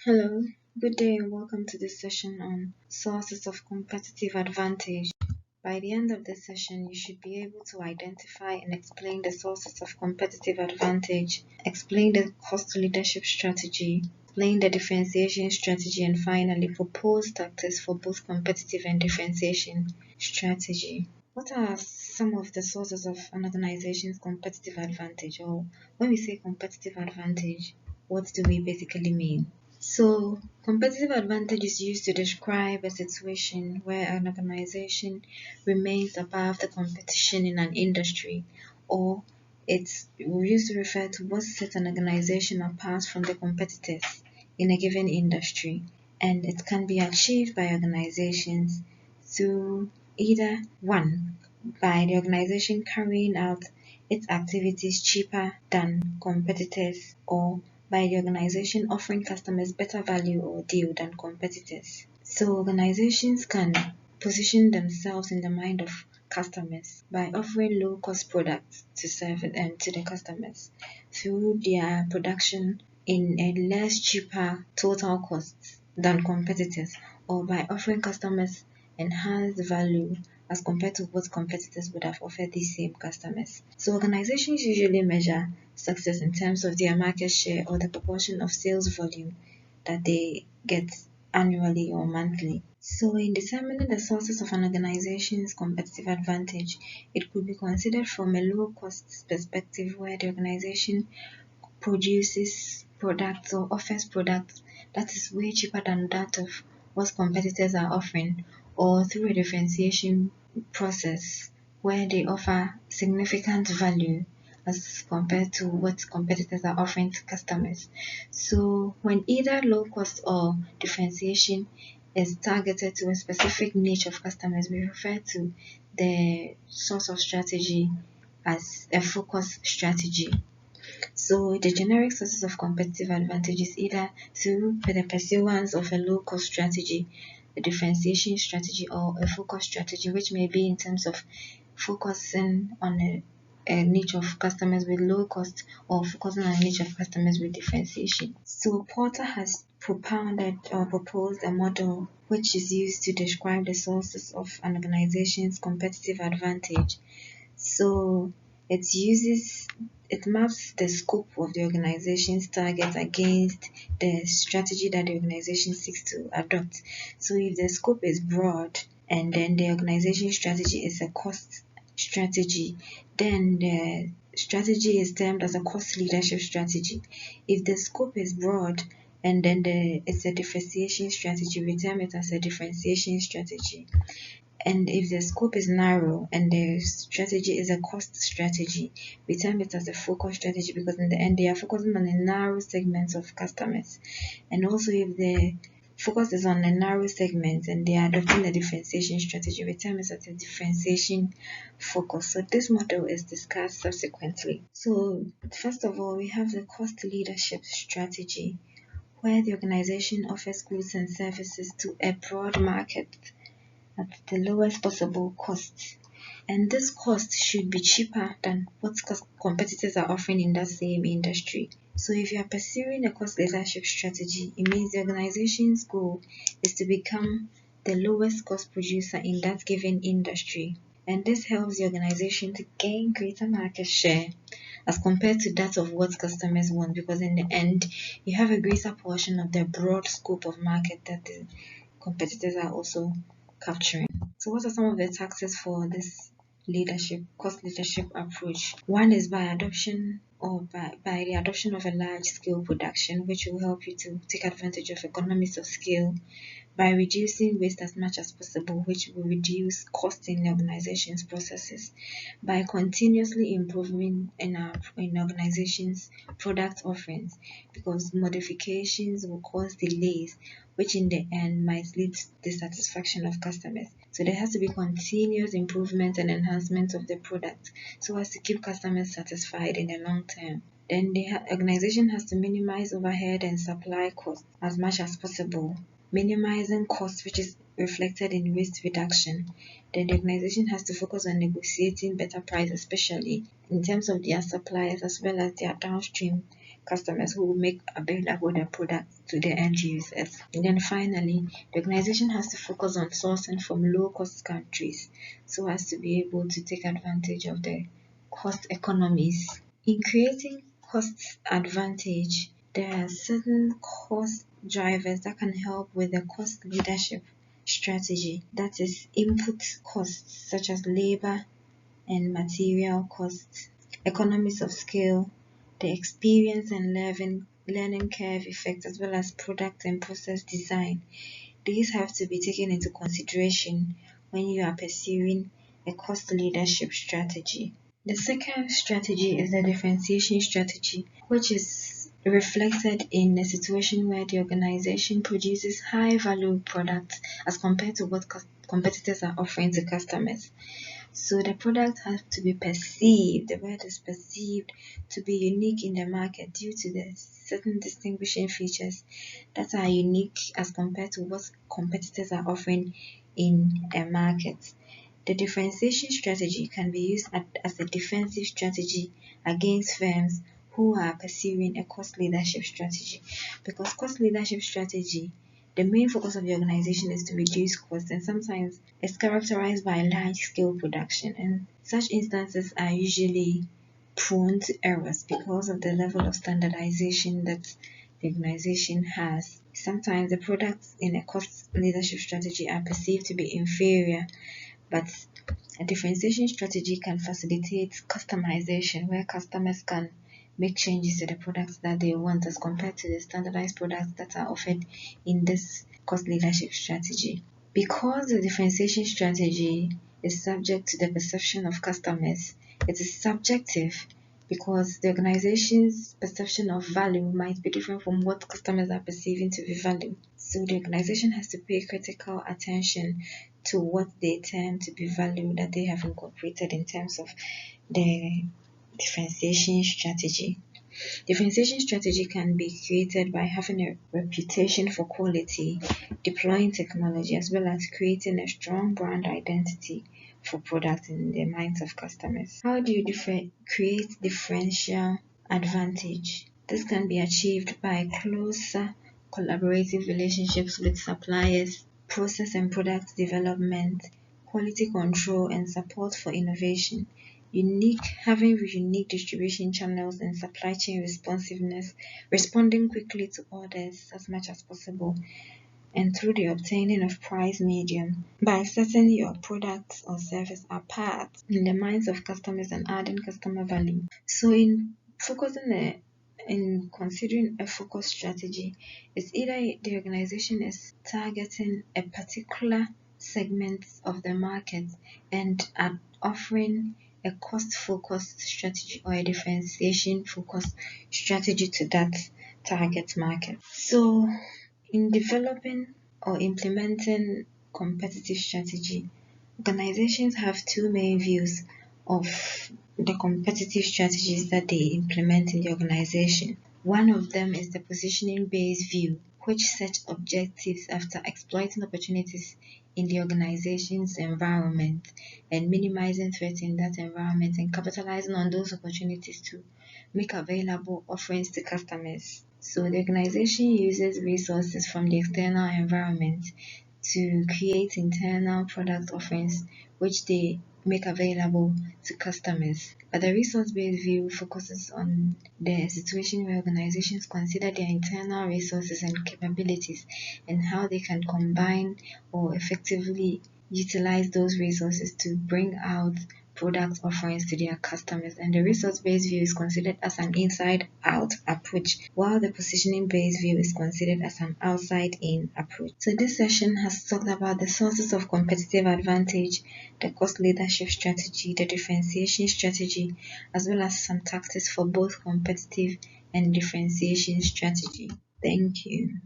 Hello, good day and welcome to this session on sources of competitive advantage. By the end of this session, you should be able to identify and explain the sources of competitive advantage, explain the cost leadership strategy, explain the differentiation strategy, and finally propose tactics for both competitive and differentiation strategy. What are some of the sources of an organization's competitive advantage? Or when we say competitive advantage, what do we basically mean? So, competitive advantage is used to describe a situation where an organization remains above the competition in an industry, or it's used to refer to what sets an organization apart from the competitors in a given industry, and it can be achieved by organizations through either one, by the organization carrying out its activities cheaper than competitors, or by the organization offering customers better value or deal than competitors. So organizations can position themselves in the mind of customers by offering low cost products to serve and to the customers through their production in a less cheaper total costs than competitors, or by offering customers enhanced value as compared to what competitors would have offered these same customers. So organizations usually measure success in terms of their market share or the proportion of sales volume that they get annually or monthly. So in determining the sources of an organization's competitive advantage, it could be considered from a low cost perspective where the organization produces products or offers products that is way cheaper than that of what competitors are offering, or through a differentiation process where they offer significant value as compared to what competitors are offering to customers. So when either low cost or differentiation is targeted to a specific niche of customers, we refer to the source of strategy as a focus strategy. So the generic sources of competitive advantage is either through the pursuance of a low-cost strategy, a differentiation strategy, or a focus strategy, which may be in terms of focusing on a niche of customers with low cost, or focusing on a niche of customers with differentiation. So Porter has propounded or proposed a model which is used to describe the sources of an organization's competitive advantage. So it uses it maps the scope of the organization's target against the strategy that the organization seeks to adopt. So if the scope is broad and then the organization strategy is a cost strategy, then the strategy is termed as a cost leadership strategy. If the scope is broad and then it's a differentiation strategy, we term it as a differentiation strategy. And if the scope is narrow and the strategy is a cost strategy, we term it as a focus strategy, because in the end they are focusing on a narrow segment of customers. And also if the focus is on a narrow segment and they are adopting a differentiation strategy, we term it as a differentiation focus. So this model is discussed subsequently. So first of all, we have the cost leadership strategy, where the organization offers goods and services to a broad market at the lowest possible cost. And this cost should be cheaper than what competitors are offering in that same industry. So if you are pursuing a cost leadership strategy, it means the organization's goal is to become the lowest cost producer in that given industry. And this helps the organization to gain greater market share as compared to that of what customers want, because in the end, you have a greater portion of the broad scope of market that the competitors are also capturing. So what are some of the tactics for this cost leadership approach? One is by adoption or by the adoption of a large scale production, which will help you to take advantage of economies of scale, by reducing waste as much as possible, which will reduce cost in the organization's processes, by continuously improving in organization's product offerings, because modifications will cause delays, which in the end might lead to dissatisfaction of customers. So there has to be continuous improvement and enhancement of the product so as to keep customers satisfied in the long term. Then the organization has to minimize overhead and supply costs as much as possible, minimizing costs, which is reflected in waste reduction. Then the organization has to focus on negotiating better prices, especially in terms of their suppliers as well as their downstream customers who will make available their products to the end users. And then finally, the organization has to focus on sourcing from low-cost countries so as to be able to take advantage of the cost economies. In creating cost advantage, there are certain cost drivers that can help with the cost leadership strategy. That is input costs such as labor and material costs, economies of scale, the experience and learning curve effect, as well as product and process design. These have to be taken into consideration when you are pursuing a cost leadership strategy. The second strategy is the differentiation strategy, which is reflected in a situation where the organization produces high value products as compared to what competitors are offering to customers. So the product has to be perceived, the word is perceived, to be unique in the market due to the certain distinguishing features that are unique as compared to what competitors are offering in a market. The differentiation strategy can be used as a defensive strategy against firms who are pursuing a cost leadership strategy, because cost leadership strategy, the main focus of the organization is to reduce costs, and sometimes it's characterized by large-scale production, and such instances are usually prone to errors because of the level of standardization that the organization has. Sometimes the products in a cost leadership strategy are perceived to be inferior, but a differentiation strategy can facilitate customization where customers can make changes to the products that they want as compared to the standardized products that are offered in this cost leadership strategy. Because the differentiation strategy is subject to the perception of customers, it is subjective because the organization's perception of value might be different from what customers are perceiving to be value. So the organization has to pay critical attention to what they term to be value that they have incorporated in terms of the differentiation strategy. Differentiation strategy can be created by having a reputation for quality, deploying technology, as well as creating a strong brand identity for products in the minds of customers. How do you create differential advantage? This can be achieved by closer collaborative relationships with suppliers, process and product development, quality control, and support for innovation. Having unique distribution channels and supply chain responsiveness, responding quickly to orders as much as possible, and through the obtaining of price medium by setting your products or service apart in the minds of customers and adding customer value. So in considering a focus strategy, it's either the organization is targeting a particular segment of the market and offering a cost-focused strategy or a differentiation-focused strategy to that target market. So in developing or implementing competitive strategy, organizations have two main views of the competitive strategies that they implement in the organization. One of them is the positioning-based view, which sets objectives after exploiting opportunities in the organization's environment and minimizing threats in that environment and capitalizing on those opportunities to make available offerings to customers. So the organization uses resources from the external environment to create internal product offerings which they make available to customers. But the resource-based view focuses on the situation where organizations consider their internal resources and capabilities and how they can combine or effectively utilize those resources to bring out product offerings to their customers. And the resource-based view is considered as an inside-out approach, while the positioning-based view is considered as an outside-in approach. So this session has talked about the sources of competitive advantage, the cost leadership strategy, the differentiation strategy, as well as some tactics for both competitive and differentiation strategy. Thank you.